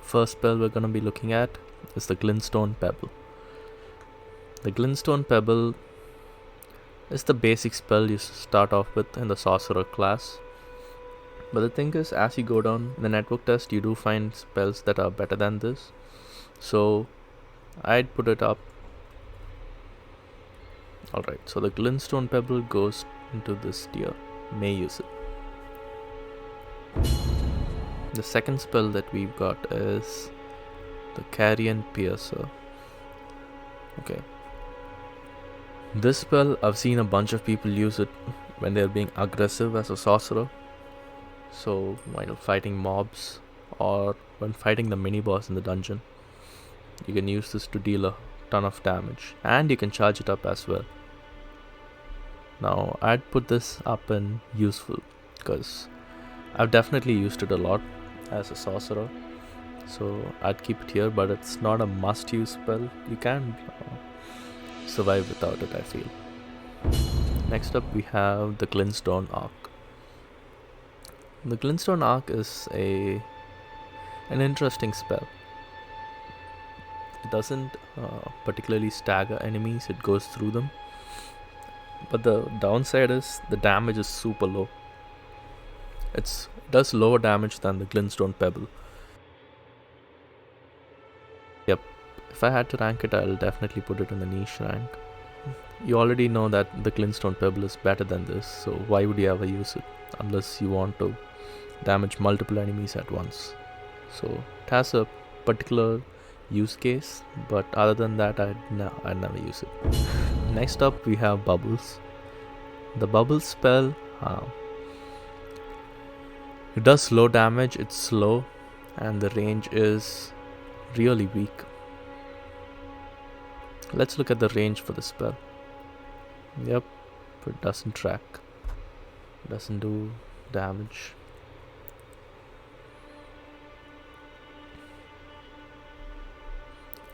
first spell we're going to be looking at is the GlintStone Pebble. The GlintStone Pebble is the basic spell you start off with in the Sorcerer class. But the thing is, as you go down in the network test, you do find spells that are better than this. So I'd put it up. Alright, so the GlintStone Pebble goes into this tier. May use it. The second spell that we've got is the Carian Piercer. Okay. This spell, I've seen a bunch of people use it when they're being aggressive as a sorcerer. So while fighting mobs or when fighting the mini boss in the dungeon, you can use this to deal a ton of damage, and you can charge it up as well. Now I'd put this up in useful because I've definitely used it a lot as a sorcerer, so I'd keep it here, but it's not a must use spell. You can survive without it, I feel. Next up we have the GlintStone Arch. The GlintStone Arch is an interesting spell. It doesn't particularly stagger enemies, it goes through them. But the downside is the damage is super low. It does lower damage than the GlintStone Pebble. Yep, if I had to rank it, I'll definitely put it in the niche rank. You already know that the GlintStone Pebble is better than this, so why would you ever use it unless you want to damage multiple enemies at once? So it has a particular use case, but other than that, I'd never use it. Next up we have Bubbles. The Bubbles spell, it does low damage, it's slow, and the range is really weak. Let's look at the range for the spell. Yep, it doesn't track, it doesn't do damage.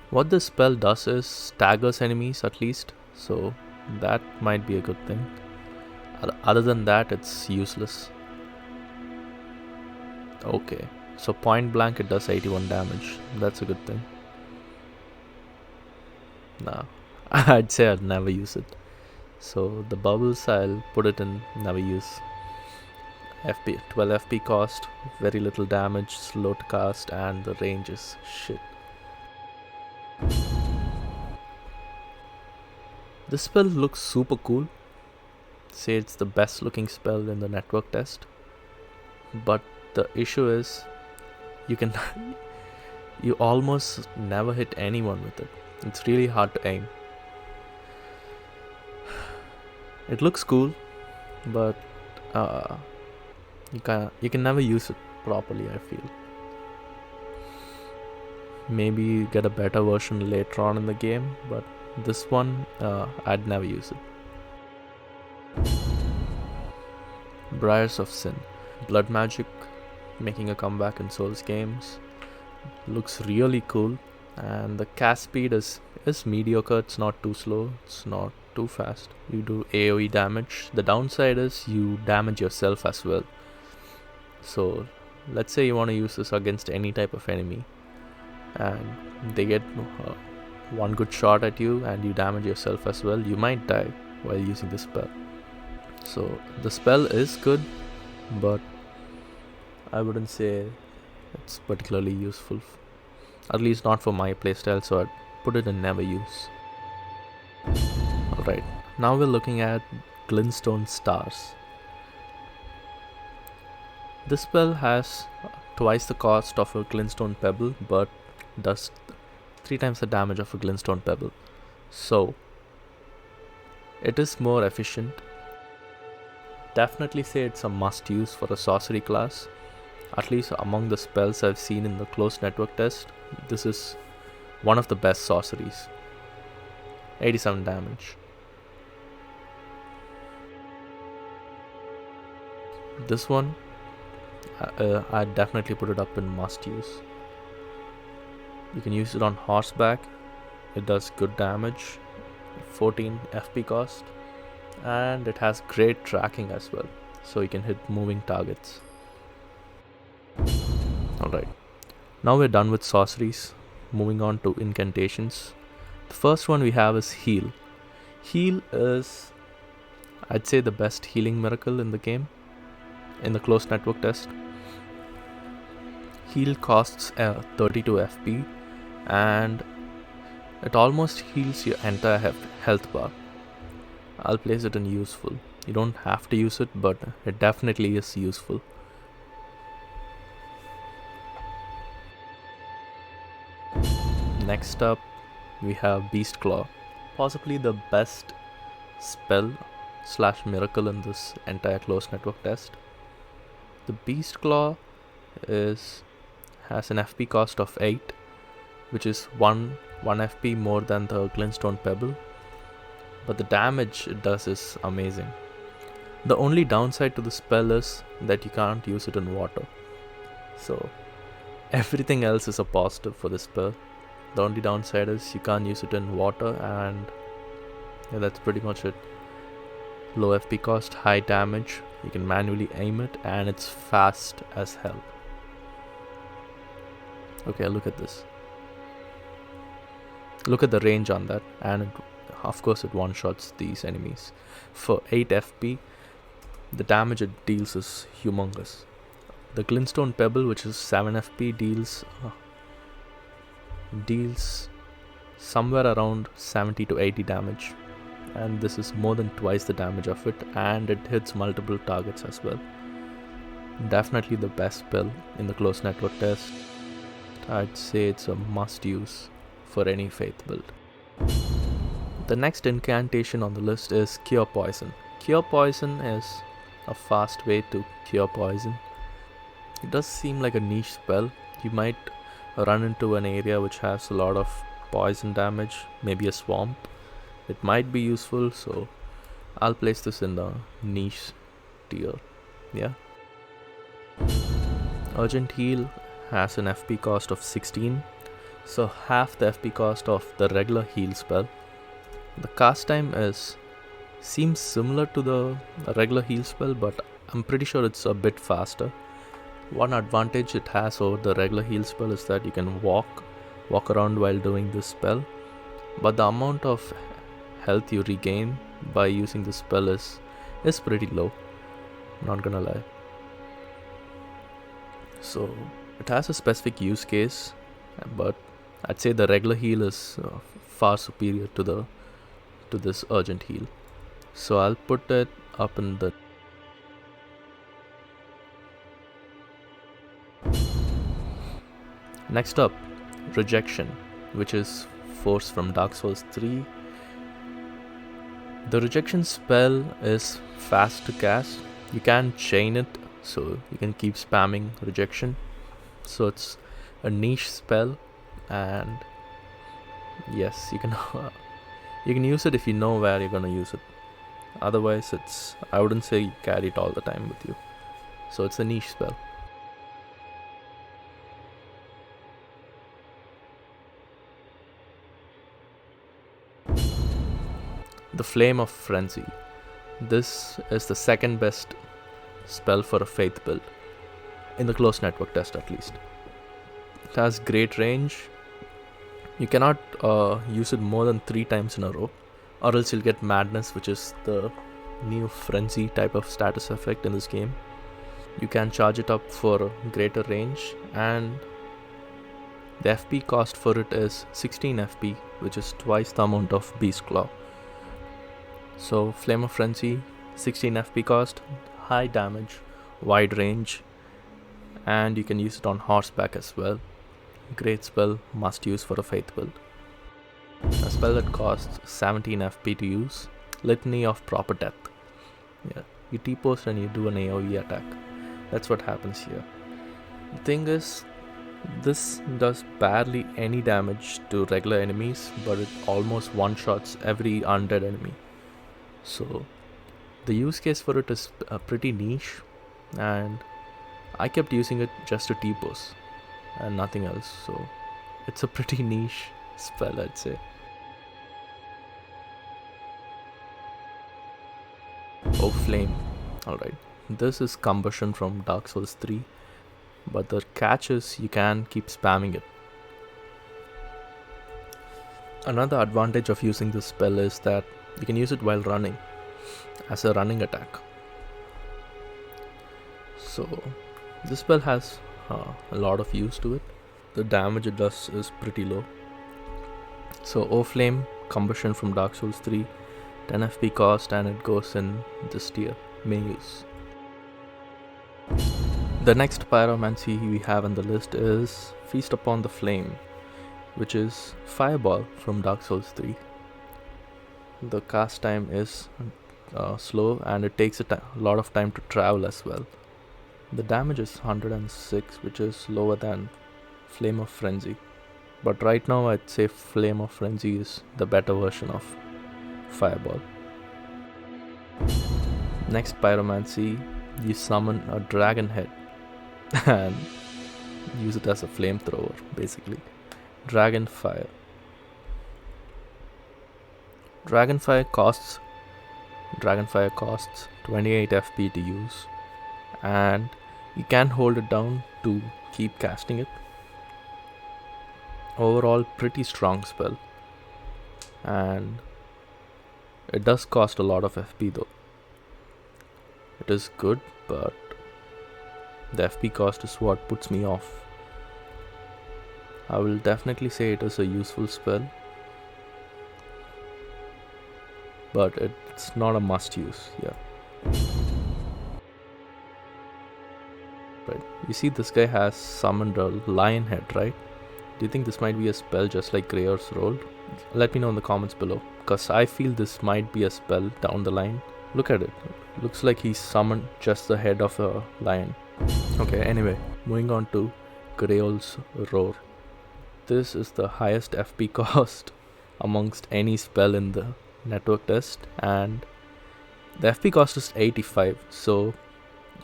What this spell does is staggers enemies at least, so that might be a good thing. Other than that, it's useless. Okay, so point blank it does 81 damage. That's a good thing. Nah, I'd say I'd never use it. So the Bubbles, I'll put it in never use. 12 FP cost, very little damage, slow to cast, and the range is shit. This spell looks super cool. Say it's the best looking spell in the network test. But the issue is you almost never hit anyone with it. It's really hard to aim. It looks cool, but you can never use it properly, I feel. Maybe get a better version later on in the game, but this one I'd never use it. Briars of Sin. Blood magic making a comeback in Souls games. Looks really cool, and the cast speed is mediocre. It's not too slow, it's not too fast. You do AoE damage. The downside is you damage yourself as well. So let's say you want to use this against any type of enemy, and they get one good shot at you and you damage yourself as well, you might die while using this spell. So the spell is good, but I wouldn't say it's particularly useful, at least not for my playstyle, so I'd put it in never use. Alright, now we're looking at GlintStone Stars. This spell has twice the cost of a GlintStone Pebble, but does 3 times the damage of a GlintStone Pebble. So it is more efficient. Definitely say it's a must use for a sorcery class. At least among the spells I've seen in the closed network test, this is one of the best sorceries. 87 damage. This one, I'd definitely put it up in must use. You can use it on horseback. It does good damage, 14 FP cost, and it has great tracking as well, so you can hit moving targets. Alright, Now we're done with sorceries. Moving on to incantations. The first one we have is Heal. Heal is, I'd say, the best healing miracle in the game, in the closed network test. Heal costs 32 FP and it almost heals your entire health bar. I'll place it in useful. You don't have to use it, but it definitely is useful. Next up, we have Beast Claw. Possibly the best spell / miracle in this entire closed network test. The Beast Claw has an FP cost of 8, which is 1 FP more than the GlintStone Pebble, but the damage it does is amazing. The only downside to the spell is that you can't use it in water. So everything else is a positive for this spell. The only downside is you can't use it in water, and yeah, that's pretty much it. Low FP cost, high damage, you can manually aim it, and it's fast as hell. Okay, look at this. Look at the range on that, and of course it one-shots these enemies. For 8 FP, the damage it deals is humongous. The GlintStone Pebble, which is 7 FP, deals somewhere around 70 to 80 damage, and this is more than twice the damage of it, and it hits multiple targets as well. Definitely the best spell in the closed network test. I'd say it's a must use for any faith build. The next incantation on the list is Cure Poison. Cure Poison is a fast way to cure poison. It does seem like a niche spell. You might run into an area which has a lot of poison damage, maybe a swamp. It might be useful, so I'll place this in the niche tier. Yeah. Urgent Heal has an FP cost of 16, so half the FP cost of the regular heal spell. The cast time seems similar to the regular heal spell, but I'm pretty sure it's a bit faster. One advantage it has over the regular heal spell is that you can walk around while doing this spell, but the amount of health you regain by using this spell is pretty low, not gonna lie. So it has a specific use case, but I'd say the regular heal is far superior to this urgent heal. So I'll put it up in the... Next up, Rejection, which is Force from Dark Souls 3. The Rejection spell is fast to cast. You can chain it, so you can keep spamming Rejection. So it's a niche spell, and yes, you can use it if you know where you're gonna use it. Otherwise, I wouldn't say you carry it all the time with you. So it's a niche spell. The Flame of Frenzy. This is the second best spell for a faith build, in the closed network test at least. It has great range. You cannot use it more than 3 times in a row, or else you'll get Madness, which is the new Frenzy type of status effect in this game. You can charge it up for greater range, and the FP cost for it is 16 FP, which is twice the amount of Beast Claw. So Flame of Frenzy, 16 FP cost, high damage, wide range, and you can use it on horseback as well. Great spell, must use for a faith build. A spell that costs 17 FP to use, Litany of Proper Death. Yeah, you T-post and you do an AoE attack. That's what happens here. The thing is, this does barely any damage to regular enemies, but it almost one-shots every undead enemy. So the use case for it is pretty niche, and I kept using it just to T-post and nothing else. So it's a pretty niche spell, I'd say. Oh, Flame. Alright. This is Combustion from Dark Souls 3. but the catch is you can keep spamming it. Another advantage of using this spell is that you can use it while running, as a running attack. So this spell has a lot of use to it. The damage it does is pretty low. So O-Flame, Combustion from Dark Souls 3, 10 FP cost, and it goes in this tier, may use. The next pyromancy we have on the list is Feast Upon the Flame, which is Fireball from Dark Souls 3. The cast time is slow, and it takes a lot of time to travel as well. The damage is 106, which is lower than Flame of Frenzy. But right now I'd say Flame of Frenzy is the better version of Fireball. Next pyromancy, you summon a dragon head and use it as a flamethrower, basically. Dragonfire. Dragonfire costs 28 FP to use, and you can hold it down to keep casting it. Overall, pretty strong spell, and it does cost a lot of FP though. It is good, but the FP cost is what puts me off. I will definitely say it is a useful spell, but it's not a must use. Yeah. Right. You see this guy has summoned a lion head, right? Do you think this might be a spell just like Greyoll's Roll? Let me know in the comments below, because I feel this might be a spell down the line. Look at it. Looks like he summoned just the head of a lion. Okay, anyway, moving on to Greyoll's Roar. This is the highest FP cost amongst any spell in the network test, and the FP cost is 85, so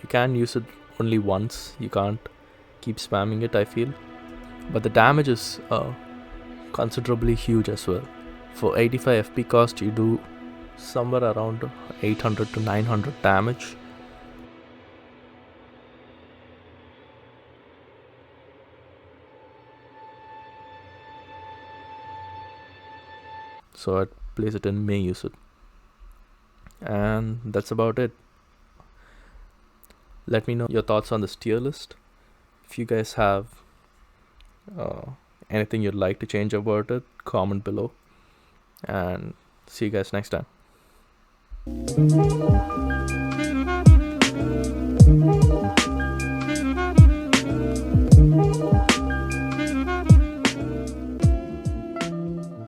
you can use it only once. You can't keep spamming it, I feel. But the damage is considerably huge as well. For 85 FP cost, you do somewhere around 800 to 900 damage. So I'd place it in may use it. And that's about it. Let me know your thoughts on this tier list. If you guys have anything you'd like to change about it, comment below. And see you guys next time.